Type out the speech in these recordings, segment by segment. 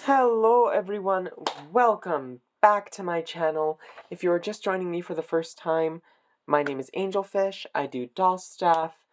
Hello everyone, welcome back to my channel. If you're just joining me for the first time, my name is Angelfish, I do doll stuff,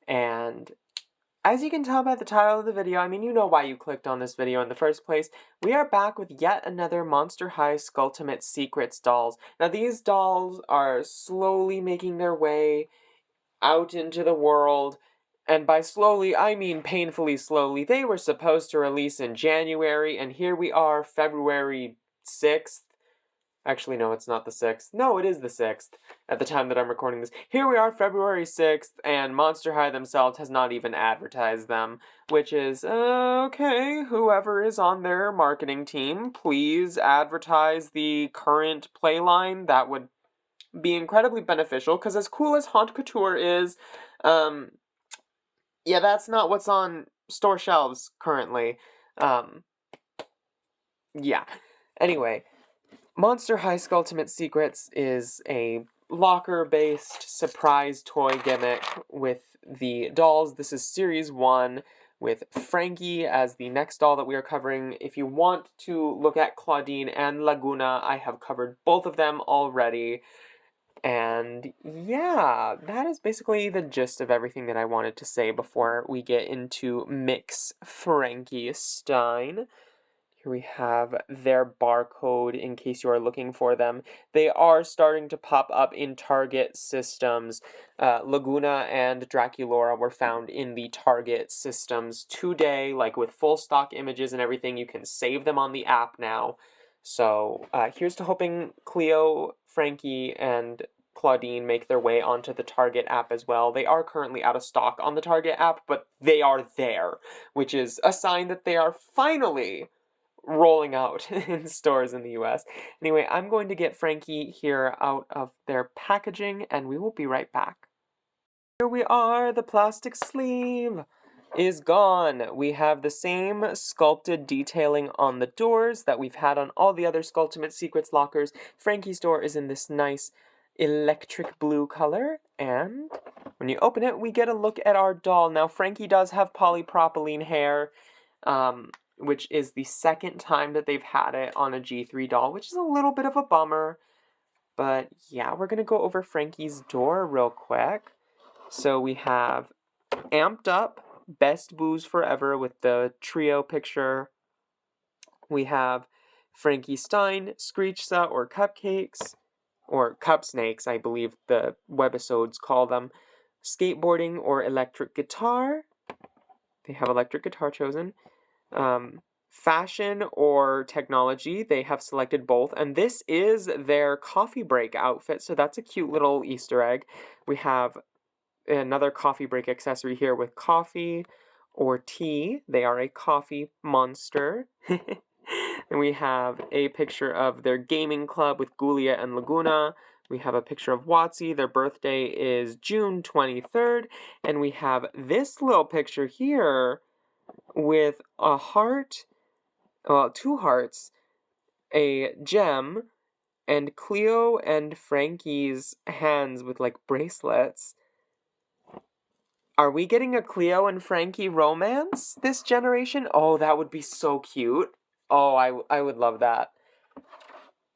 and as you can tell by the title of the video, I mean you know why you clicked on this video in the first place, we are back with yet another Monster High Skulltimate Secrets dolls. Now these dolls are slowly making their way out into the world. And by slowly, I mean painfully slowly. They were supposed to release in January, and here we are, February 6th. Actually, no, it's not the 6th. No, it is the 6th at the time that I'm recording this. Here we are, February 6th, and Monster High themselves has not even advertised them, which is, okay, whoever is on their marketing team, please advertise the current playline. That would be incredibly beneficial, because as cool as Haute Couture is, yeah, that's not what's on store shelves currently. Yeah. Anyway, Monster High Skulltimate Secrets is a locker-based surprise toy gimmick with the dolls. This is Series 1 with Frankie as the next doll that we are covering. If you want to look at Claudine and Laguna, I have covered both of them already. And yeah, that is basically the gist of everything that I wanted to say before we get into Mix Frankie Stein. Here we have their barcode in case you are looking for them. They are starting to pop up in Target systems. Laguna and Draculaura were found in the Target systems today, like with full stock images and everything. You can save them on the app now. So here's to hoping Cleo, Frankie, and Claudine make their way onto the Target app as well. They are currently out of stock on the Target app, but they are there, which is a sign that they are finally rolling out in stores in the US. Anyway, I'm going to get Frankie here out of their packaging, and we will be right back. Here we are, the plastic sleeve is gone. We have the same sculpted detailing on the doors that we've had on all the other Skulltimate Secrets lockers. Frankie's door is in this nice electric blue color, and when you open it, we get a look at our doll. Now, Frankie does have polypropylene hair, which is the second time that they've had it on a G3 doll, which is a little bit of a bummer. But yeah, we're going to go over Frankie's door real quick. So we have Amped Up, Best Booze Forever with the trio picture. We have Frankie Stein, Screechsa or Cupcakes, or Cup Snakes, I believe the webisodes call them. Skateboarding or Electric Guitar. They have Electric Guitar chosen. Fashion or Technology, they have selected both, and this is their coffee break outfit, so that's a cute little Easter egg. We have another coffee break accessory here with coffee or tea. They are a coffee monster. And we have a picture of their gaming club with Gulia and Laguna. We have a picture of Watsy. Their birthday is June 23rd. And we have this little picture here with a heart, well, two hearts, a gem, and Cleo and Frankie's hands with, like, bracelets. Are we getting a Cleo and Frankie romance this generation? Oh, that would be so cute. Oh, I would love that.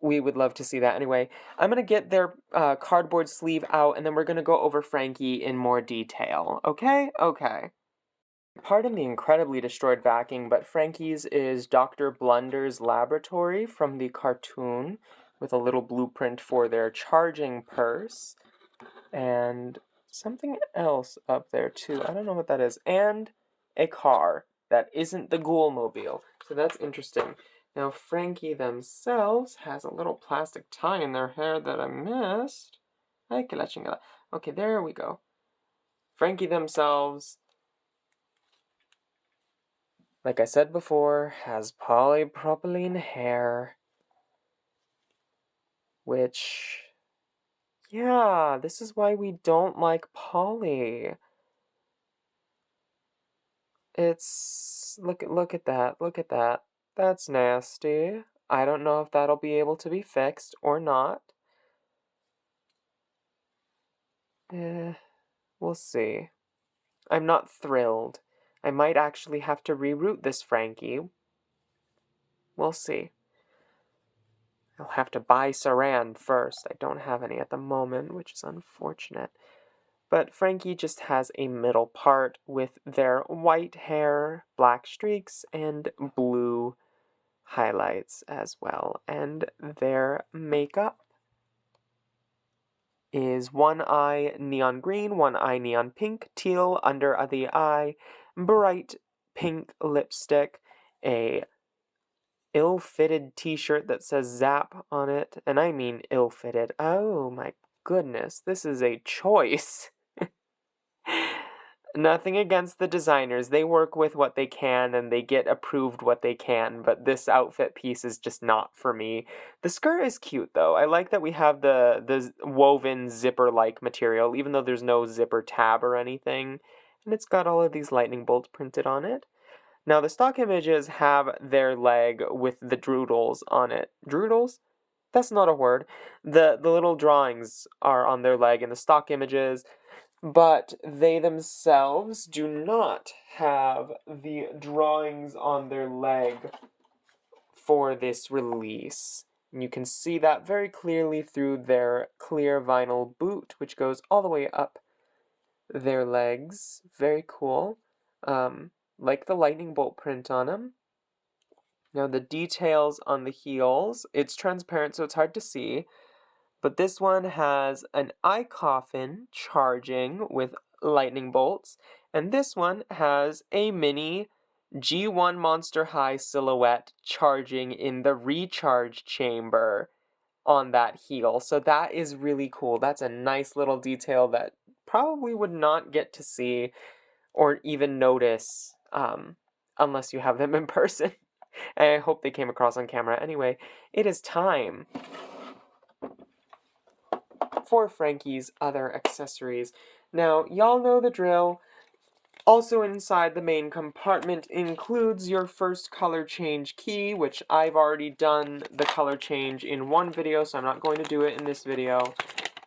We would love to see that. Anyway, I'm going to get their cardboard sleeve out, and then we're going to go over Frankie in more detail. Okay? Okay. Pardon the incredibly destroyed backing, but Frankie's is Dr. Blunder's laboratory from the cartoon, with a little blueprint for their charging purse, and something else up there too. I don't know what that is. And a car that isn't the Ghoulmobile. So that's interesting. Now, Frankie themselves has a little plastic tie in their hair that I missed. Okay, there we go. Frankie themselves, like I said before, has polypropylene hair, which, yeah, this is why we don't like poly. It's, look at that, look at that. That's nasty. I don't know if that'll be able to be fixed or not. We'll see. I'm not thrilled. I might actually have to reroute this Frankie. We'll see. I'll have to buy saran first. I don't have any at the moment, which is unfortunate. But Frankie just has a middle part with their white hair, black streaks, and blue highlights as well. And their makeup is one eye neon green, one eye neon pink, teal under the eye, bright pink lipstick, a ill-fitted t-shirt that says Zap on it, and I mean ill-fitted. Oh my goodness, this is a choice. Nothing against the designers. They work with what they can and they get approved what they can, but this outfit piece is just not for me. The skirt is cute though. I like that we have the woven zipper-like material, even though there's no zipper tab or anything. And it's got all of these lightning bolts printed on it. Now the stock images have their leg with the droodles on it. Droodles? That's not a word. The little drawings are on their leg in the stock images, but they themselves do not have the drawings on their leg for this release. And you can see that very clearly through their clear vinyl boot, which goes all the way up their legs. Very cool. Like the lightning bolt print on them. Now the details on the heels, it's transparent so it's hard to see. But this one has an eye coffin charging with lightning bolts, and this one has a mini G1 Monster High silhouette charging in the recharge chamber on that heel. So that is really cool. That's a nice little detail that probably would not get to see or even notice unless you have them in person. And I hope they came across on camera. Anyway, it is time for Frankie's other accessories. Now, y'all know the drill. Also inside the main compartment includes your first color change key, which I've already done the color change in one video, so I'm not going to do it in this video.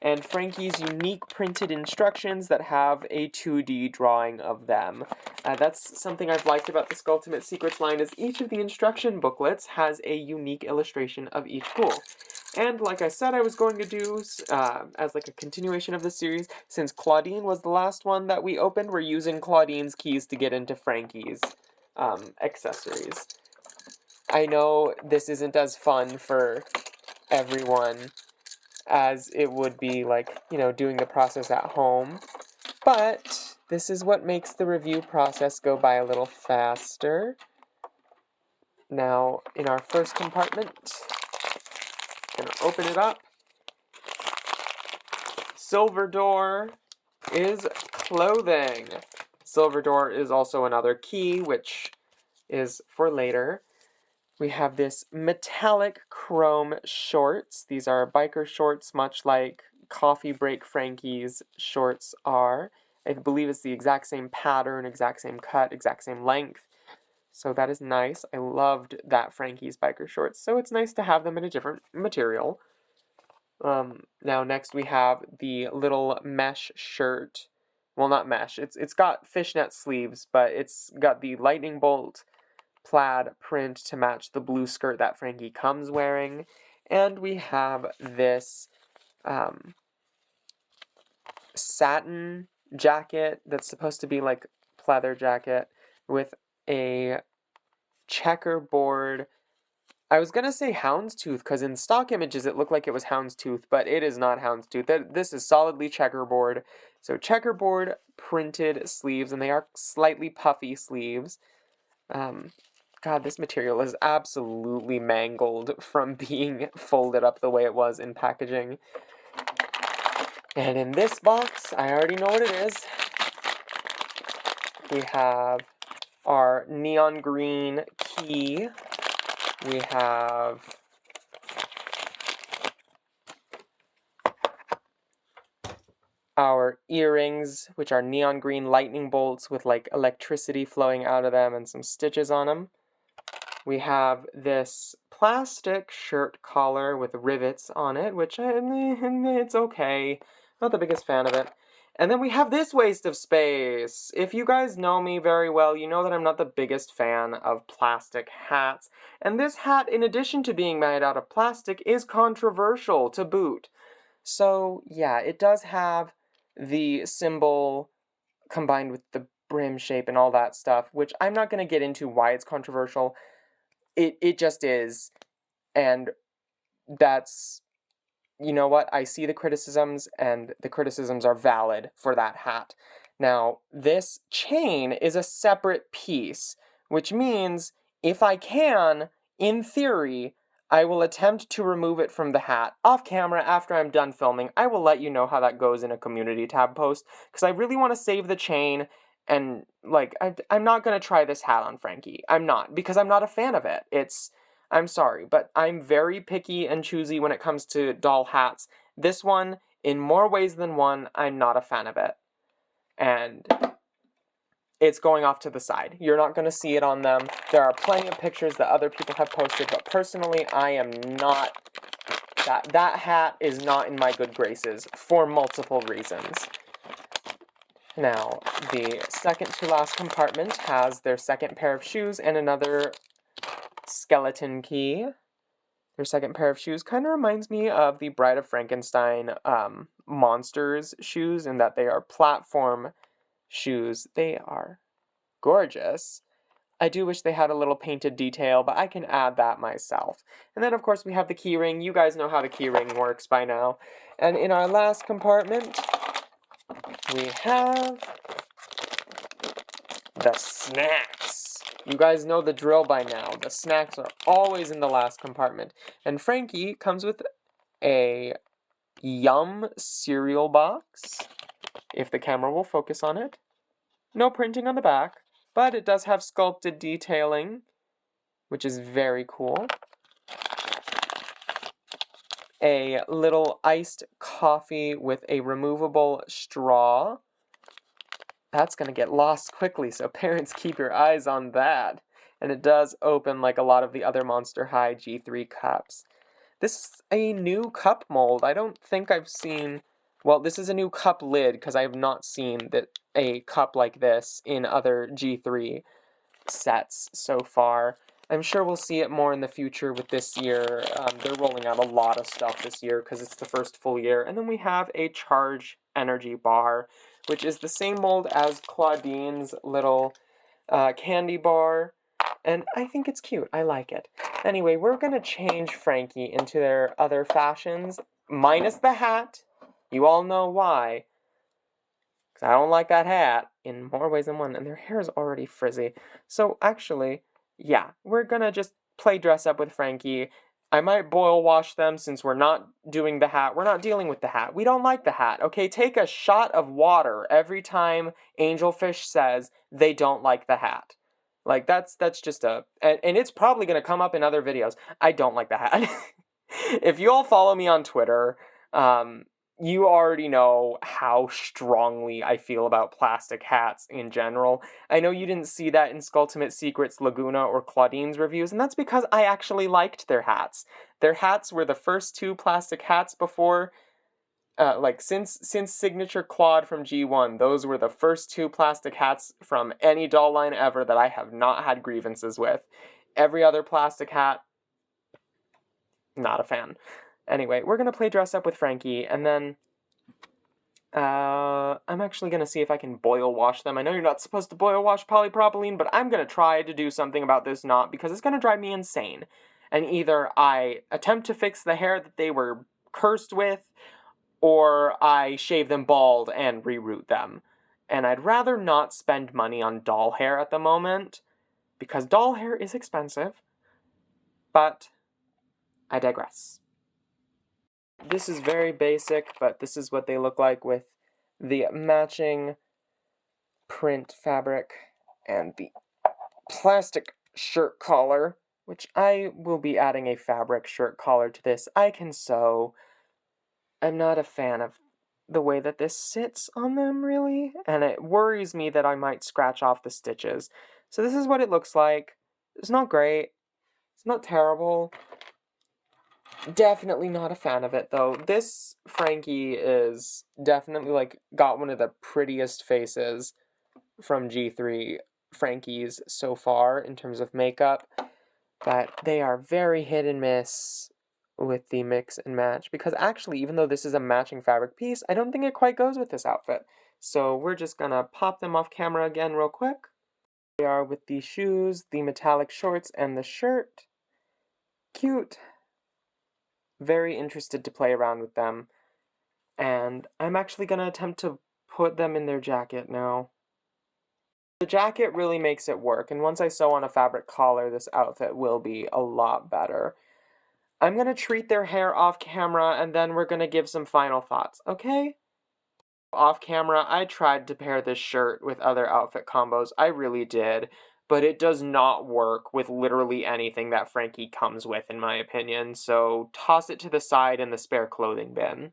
And Frankie's unique printed instructions that have a 2D drawing of them. That's something I've liked about the Skulltimate Secrets line, is each of the instruction booklets has a unique illustration of each tool. And like I said I was going to do, as like a continuation of the series, since Claudine was the last one that we opened, we're using Claudine's keys to get into Frankie's accessories. I know this isn't as fun for everyone as it would be like, you know, doing the process at home, but this is what makes the review process go by a little faster. Now, in our first compartment, gonna open it up. Silver door is clothing. Silver door is also another key, which is for later. We have this metallic chrome shorts. These are biker shorts, much like Coffee Break Frankie's shorts are. I believe it's the exact same pattern, exact same cut, exact same length. So that is nice. I loved that Frankie's biker shorts, so it's nice to have them in a different material. Now next we have the little mesh shirt. Well, not mesh. It's got fishnet sleeves, but it's got the lightning bolt plaid print to match the blue skirt that Frankie comes wearing. And we have this satin jacket that's supposed to be like pleather jacket with a checkerboard. I was gonna say houndstooth, because in stock images it looked like it was houndstooth, but it is not houndstooth. This is solidly checkerboard. So checkerboard printed sleeves, and they are slightly puffy sleeves. God, this material is absolutely mangled from being folded up the way it was in packaging. And in this box, I already know what it is. We have our neon green key. We have our earrings, which are neon green lightning bolts with like electricity flowing out of them and some stitches on them. We have this plastic shirt collar with rivets on it, which it's okay. Not the biggest fan of it. And then we have this waste of space. If you guys know me very well, you know that I'm not the biggest fan of plastic hats. And this hat, in addition to being made out of plastic, is controversial to boot. So, yeah, it does have the symbol combined with the brim shape and all that stuff, which I'm not going to get into why it's controversial. It just is. And that's... You know what? I see the criticisms, and the criticisms are valid for that hat. Now, this chain is a separate piece, which means if I can, in theory, I will attempt to remove it from the hat off camera after I'm done filming. I will let you know how that goes in a community tab post, because I really want to save the chain, and, like, I'm not going to try this hat on Frankie. I'm not, because I'm not a fan of it. I'm sorry, but I'm very picky and choosy when it comes to doll hats. This one, in more ways than one, I'm not a fan of it. And it's going off to the side. You're not going to see it on them. There are plenty of pictures that other people have posted, but personally, I am not... That hat is not in my good graces for multiple reasons. Now, the second to last compartment has their second pair of shoes and another skeleton key. Their second pair of shoes kind of reminds me of the Bride of Frankenstein monsters shoes, in that they are platform shoes. They are gorgeous. I do wish they had a little painted detail, but I can add that myself. And then, of course, we have the key ring. You guys know how the key ring works by now. And in our last compartment, we have the snacks. You guys know the drill by now. The snacks are always in the last compartment. And Frankie comes with a Yum cereal box, if the camera will focus on it. No printing on the back, but it does have sculpted detailing, which is very cool. A little iced coffee with a removable straw. That's going to get lost quickly, so parents, keep your eyes on that. And it does open like a lot of the other Monster High G3 cups. This is a new cup mold. I don't think I've seen... Well, this is a new cup lid, because I have not seen a cup like this in other G3 sets so far. I'm sure we'll see it more in the future with this year. They're rolling out a lot of stuff this year, because it's the first full year. And then we have a Charge Energy bar, which is the same mold as Claudine's little candy bar. And I think it's cute. I like it. Anyway, we're going to change Frankie into their other fashions, minus the hat. You all know why. Because I don't like that hat in more ways than one. And their hair is already frizzy. So actually, yeah, we're going to just play dress up with Frankie. I might boil wash them since we're not doing the hat. We're not dealing with the hat. We don't like the hat, okay? Take a shot of water every time Angelfish says they don't like the hat. Like, that's just a... And it's probably going to come up in other videos. I don't like the hat. If you all follow me on Twitter, you already know how strongly I feel about plastic hats in general. I know you didn't see that in Skulltimate Secrets, Laguna, or Claudine's reviews, and that's because I actually liked their hats. Their hats were the first two plastic hats before, since Signature Claude from G1, those were the first two plastic hats from any doll line ever that I have not had grievances with. Every other plastic hat, not a fan. Anyway, we're going to play dress up with Frankie, and then I'm actually going to see if I can boil wash them. I know you're not supposed to boil wash polypropylene, but I'm going to try to do something about this knot because it's going to drive me insane. And either I attempt to fix the hair that they were cursed with, or I shave them bald and reroot them. And I'd rather not spend money on doll hair at the moment, because doll hair is expensive, but I digress. This is very basic, but this is what they look like with the matching print fabric and the plastic shirt collar, which I will be adding a fabric shirt collar to this. I can sew. I'm not a fan of the way that this sits on them, really, and it worries me that I might scratch off the stitches. So this is what it looks like. It's not great. It's not terrible. Definitely not a fan of it, though. This Frankie is definitely, like, got one of the prettiest faces from G3 Frankies so far in terms of makeup, but they are very hit and miss with the mix and match, because actually, even though this is a matching fabric piece, I don't think it quite goes with this outfit. So we're just gonna pop them off camera again real quick. They are with the shoes, the metallic shorts, and the shirt. Cute. Very interested to play around with them. And I'm actually gonna attempt to put them in their jacket now. The jacket really makes it work, and once I sew on a fabric collar, this outfit will be a lot better. I'm gonna treat their hair off camera, and then we're gonna give some final thoughts, okay? Off camera, I tried to pair this shirt with other outfit combos, I really did, but it does not work with literally anything that Frankie comes with, in my opinion, so toss it to the side in the spare clothing bin.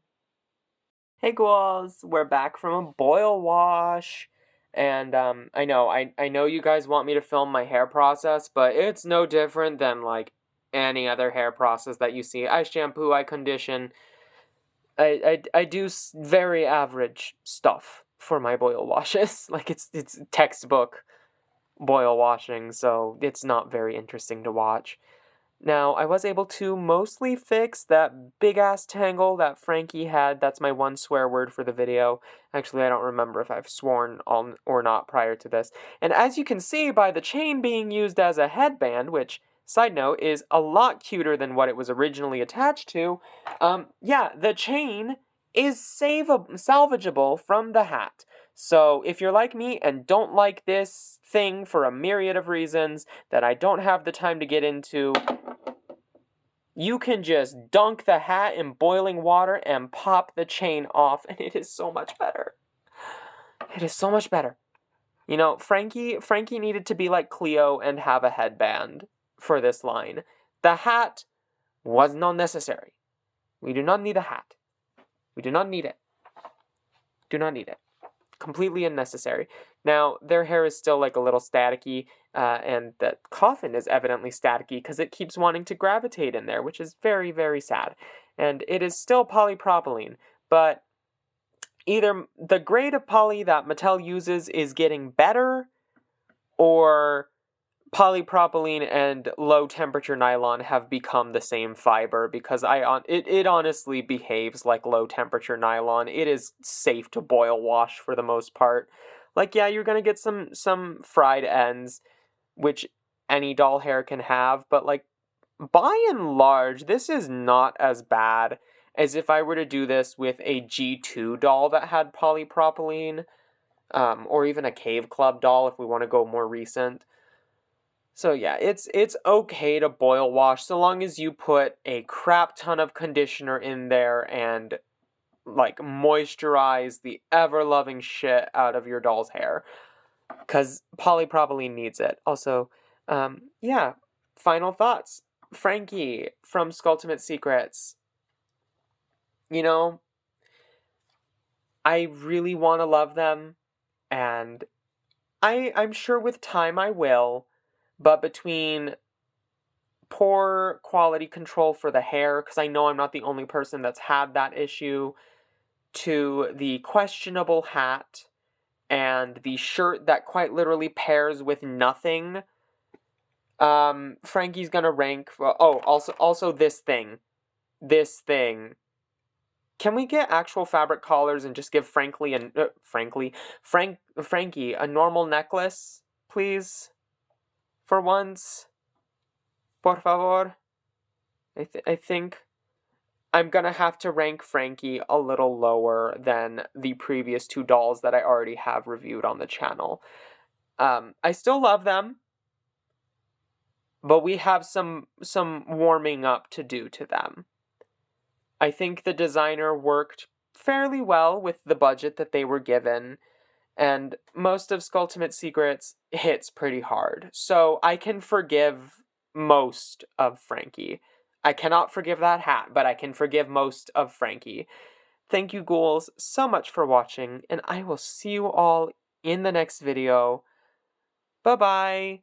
Hey ghouls, we're back from a boil wash. And I know you guys want me to film my hair process, but it's no different than like any other hair process that you see. I shampoo, I condition. I do very average stuff for my boil washes. Like it's textbook boil washing, so it's not very interesting to watch. Now, I was able to mostly fix that big-ass tangle that Frankie had. That's my one swear word for the video. Actually, I don't remember if I've sworn on or not prior to this. And as you can see by the chain being used as a headband, which, side note, is a lot cuter than what it was originally attached to, yeah, the chain is salvageable from the hat. So if you're like me and don't like this thing for a myriad of reasons that I don't have the time to get into, you can just dunk the hat in boiling water and pop the chain off, and it is so much better. It is so much better. You know, Frankie needed to be like Cleo and have a headband for this line. The hat was not necessary. We do not need a hat. We do not need it. Do not need it. Completely unnecessary. Now, their hair is still like a little staticky, and the coffin is evidently staticky because it keeps wanting to gravitate in there, which is very, very sad. And it is still polypropylene, but either the grade of poly that Mattel uses is getting better, or polypropylene and low temperature nylon have become the same fiber, because it honestly behaves like low temperature nylon. It is safe to boil wash for the most part. Like, yeah, you're gonna get some fried ends, which any doll hair can have, but like by and large, this is not as bad as if I were to do this with a G2 doll that had polypropylene, or even a Cave Club doll if we want to go more recent. So yeah, it's okay to boil wash so long as you put a crap ton of conditioner in there and like moisturize the ever-loving shit out of your doll's hair, because polypropylene needs it. Also, yeah, final thoughts. Frankie from Skulltimate Secrets. You know, I really want to love them, and I'm sure with time I will, but between poor quality control for the hair, because I know I'm not the only person that's had that issue, to the questionable hat, and the shirt that quite literally pairs with nothing, Frankie's gonna rank. Oh, also this thing. This thing. Can we get actual fabric collars and just give Frankie a normal necklace, please? For once? Por favor? I think I'm gonna have to rank Frankie a little lower than the previous two dolls that I already have reviewed on the channel. I still love them, but we have some warming up to do to them. I think the designer worked fairly well with the budget that they were given, and most of Skulltimate Secrets hits pretty hard, so I can forgive most of Frankie. I cannot forgive that hat, but I can forgive most of Frankie. Thank you, ghouls, so much for watching, and I will see you all in the next video. Bye-bye!